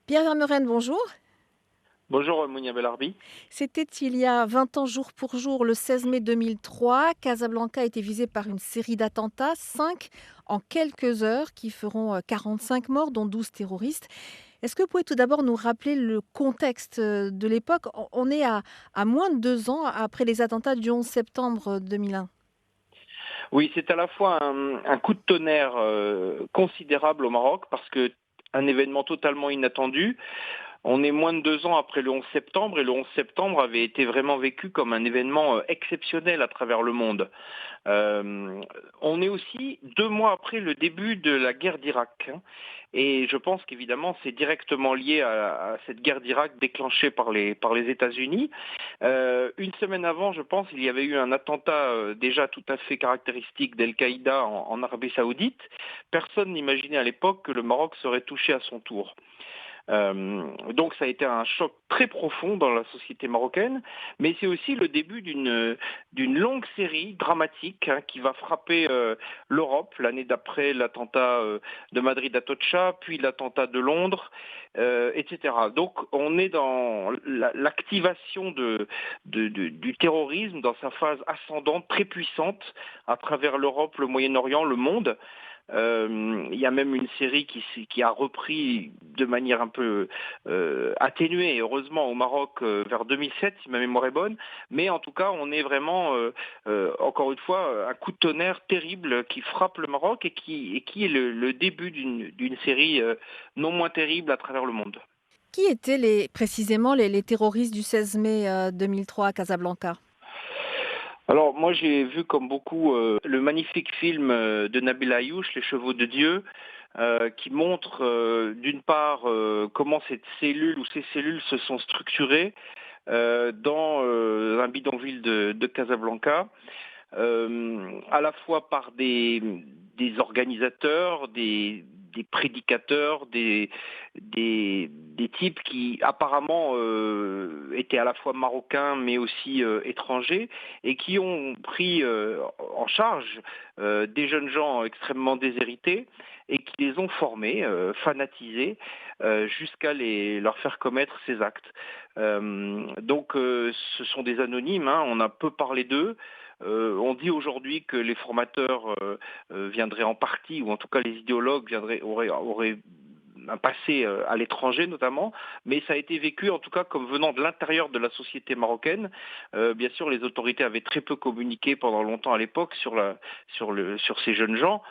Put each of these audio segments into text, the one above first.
Pierre Vermeuren, bonjour. Bonjour Mounia Belarbi. C'était il y a 20 ans jour pour jour, le 16 mai 2003. Casablanca a été visée par une série d'attentats, 5 en quelques heures, qui feront 45 morts, dont 12 terroristes. Est-ce que vous pouvez tout d'abord nous rappeler le contexte de l'époque? On est à moins de 2 ans après les attentats du 11 septembre 2001. Oui, c'est à la fois un coup de tonnerre considérable au Maroc parce que un événement totalement inattendu. On est moins de 2 ans après le 11 septembre et le 11 septembre avait été vraiment vécu comme un événement exceptionnel à travers le monde. On est aussi 2 mois après le début de la guerre d'Irak, hein. Et je pense qu'évidemment c'est directement lié à cette guerre d'Irak déclenchée par les États-Unis. Une semaine avant, je pense, il y avait eu un attentat déjà tout à fait caractéristique d'Al-Qaïda en Arabie Saoudite. Personne n'imaginait à l'époque que le Maroc serait touché à son tour. Donc ça a été un choc très profond dans la société marocaine, mais c'est aussi le début d'une longue série dramatique, hein, qui va frapper l'Europe l'année d'après l'attentat de Madrid à Tocha, puis l'attentat de Londres, etc. Donc on est dans l'activation du terrorisme dans sa phase ascendante très puissante à travers l'Europe, le Moyen-Orient, le monde. Il y a même une série qui a repris de manière un peu atténuée, heureusement, au Maroc vers 2007, si ma mémoire est bonne. Mais en tout cas, on est vraiment, encore une fois, un coup de tonnerre terrible qui frappe le Maroc et qui est le début d'une série non moins terrible à travers le monde. Qui étaient précisément les terroristes du 16 mai 2003 à Casablanca? Alors moi j'ai vu comme beaucoup le magnifique film de Nabil Ayouch, Les Chevaux de Dieu, qui montre d'une part comment cette cellule ou ces cellules se sont structurées dans un bidonville de Casablanca, à la fois par des organisateurs, des prédicateurs, des types qui apparemment étaient à la fois marocains mais aussi étrangers et qui ont pris en charge des jeunes gens extrêmement déshérités et qui les ont formés, fanatisés, jusqu'à leur faire commettre ces actes. Donc ce sont des anonymes, hein, on a peu parlé d'eux. On dit aujourd'hui que les formateurs viendraient en partie, ou en tout cas les idéologues auraient un passé à l'étranger notamment, mais ça a été vécu en tout cas comme venant de l'intérieur de la société marocaine. Bien sûr, les autorités avaient très peu communiqué pendant longtemps à l'époque sur ces jeunes gens.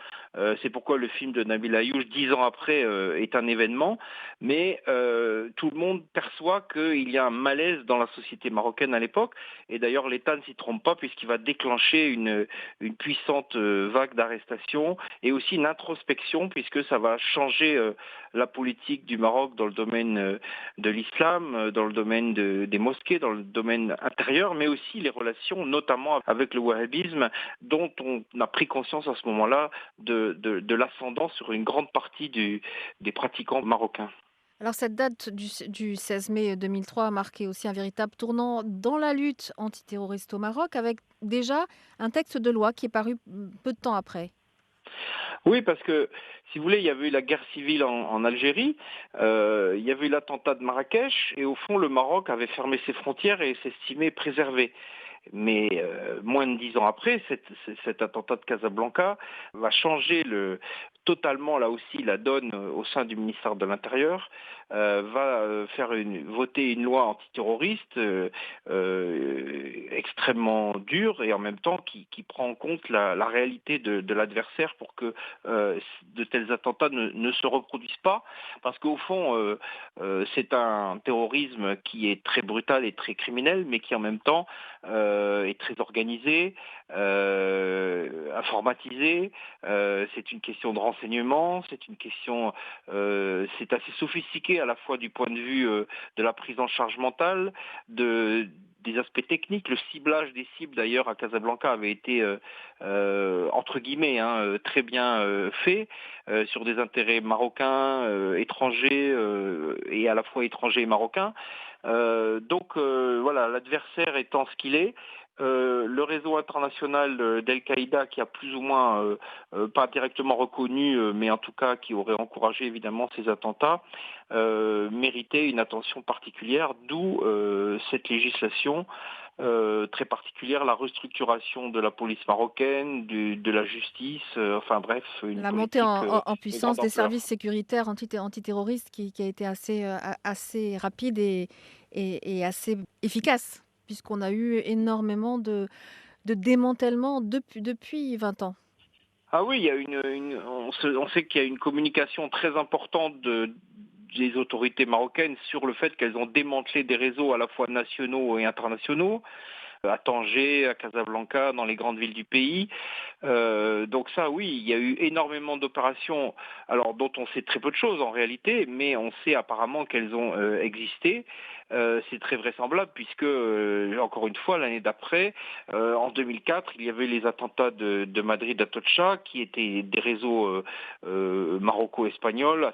C'est pourquoi le film de Nabil Ayouch, 10 ans après, est un événement. Mais tout le monde perçoit qu'il y a un malaise dans la société marocaine à l'époque. Et d'ailleurs, l'État ne s'y trompe pas puisqu'il va déclencher une puissante vague d'arrestations et aussi une introspection puisque ça va changer la politique du Maroc dans le domaine de l'islam, dans le domaine des mosquées, dans le domaine intérieur, mais aussi les relations notamment avec le wahhabisme dont on a pris conscience à ce moment-là de l'ascendant sur une grande partie des pratiquants marocains. Alors cette date du 16 mai 2003 a marqué aussi un véritable tournant dans la lutte antiterroriste au Maroc, avec déjà un texte de loi qui est paru peu de temps après. Oui, parce que, si vous voulez, il y avait eu la guerre civile en Algérie, il y avait eu l'attentat de Marrakech, et au fond, le Maroc avait fermé ses frontières et s'estimait préservé. Mais moins de 10 ans après, cet attentat de Casablanca va changer totalement là aussi la donne au sein du ministère de l'Intérieur, va voter une loi antiterroriste extrêmement dure et en même temps qui prend en compte la réalité de l'adversaire pour que de tels attentats ne se reproduisent pas. Parce qu'au fond, c'est un terrorisme qui est très brutal et très criminel, mais qui en même temps est très organisé, informatisé. C'est une question de renseignement, c'est assez sophistiqué à la fois du point de vue de la prise en charge mentale, des aspects techniques. Le ciblage des cibles d'ailleurs à Casablanca avait été entre guillemets, hein, très bien fait sur des intérêts marocains, étrangers et à la fois étrangers et marocains. Donc voilà, l'adversaire étant ce qu'il est, le réseau international d'Al-Qaïda qui a plus ou moins, pas directement reconnu, mais en tout cas qui aurait encouragé évidemment ces attentats, méritait une attention particulière, d'où cette législation très particulière, la restructuration de la police marocaine, de la justice, enfin bref, une La montée politique en de puissance grande des services ampleur. sécuritaires antiterroristes qui a été assez rapide et assez efficace, puisqu'on a eu énormément de démantèlement depuis 20 ans. Ah oui, il y a on sait qu'il y a une communication très importante des autorités marocaines sur le fait qu'elles ont démantelé des réseaux à la fois nationaux et internationaux, à Tanger, à Casablanca, dans les grandes villes du pays. Donc ça, oui, il y a eu énormément d'opérations, alors dont on sait très peu de choses en réalité, mais on sait apparemment qu'elles ont existé. C'est très vraisemblable puisque, encore une fois, l'année d'après, en 2004, il y avait les attentats de Madrid Atocha, qui étaient des réseaux maroco-espagnols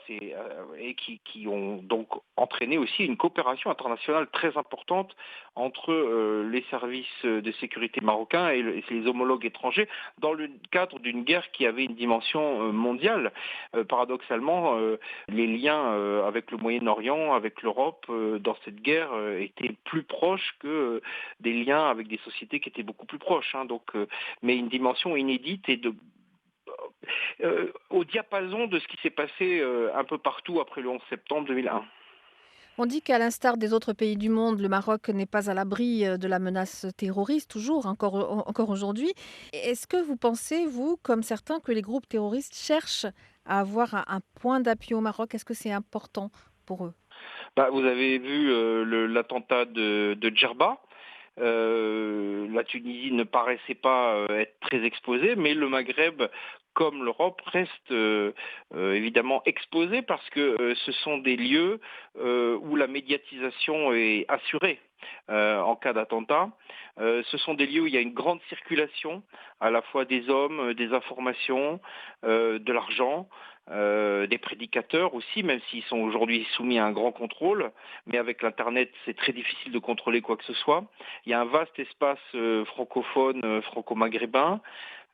et qui ont donc entraîné aussi une coopération internationale très importante entre les services de sécurité marocains et les homologues étrangers dans le cadre d'une guerre qui avait une dimension mondiale. Paradoxalement, les liens avec le Moyen-Orient, avec l'Europe, dans cette guerre, étaient plus proches que des liens avec des sociétés qui étaient beaucoup plus proches. Hein. Donc, mais une dimension inédite et au diapason de ce qui s'est passé un peu partout après le 11 septembre 2001. On dit qu'à l'instar des autres pays du monde, le Maroc n'est pas à l'abri de la menace terroriste, toujours, encore aujourd'hui. Est-ce que vous pensez, vous, comme certains, que les groupes terroristes cherchent à avoir un point d'appui au Maroc? Est-ce que c'est important pour eux? Bah, vous avez vu l'attentat de Djerba. La Tunisie ne paraissait pas être très exposée, mais le Maghreb, comme l'Europe, reste évidemment exposé parce que ce sont des lieux où la médiatisation est assurée. En cas d'attentat. Ce sont des lieux où il y a une grande circulation, à la fois des hommes, des informations, de l'argent, des prédicateurs aussi, même s'ils sont aujourd'hui soumis à un grand contrôle. Mais avec l'Internet, c'est très difficile de contrôler quoi que ce soit. Il y a un vaste espace francophone, franco-maghrébin.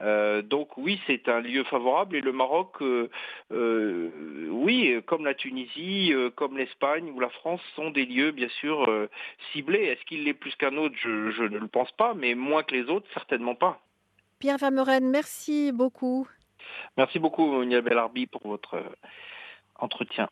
Donc oui, c'est un lieu favorable et le Maroc, oui, comme la Tunisie, comme l'Espagne ou la France, sont des lieux bien sûr ciblés. Est-ce qu'il l'est plus qu'un autre? Je ne le pense pas, mais moins que les autres, certainement pas. Pierre Vermeuren, merci beaucoup. Merci beaucoup, Monia Belarbi, pour votre entretien.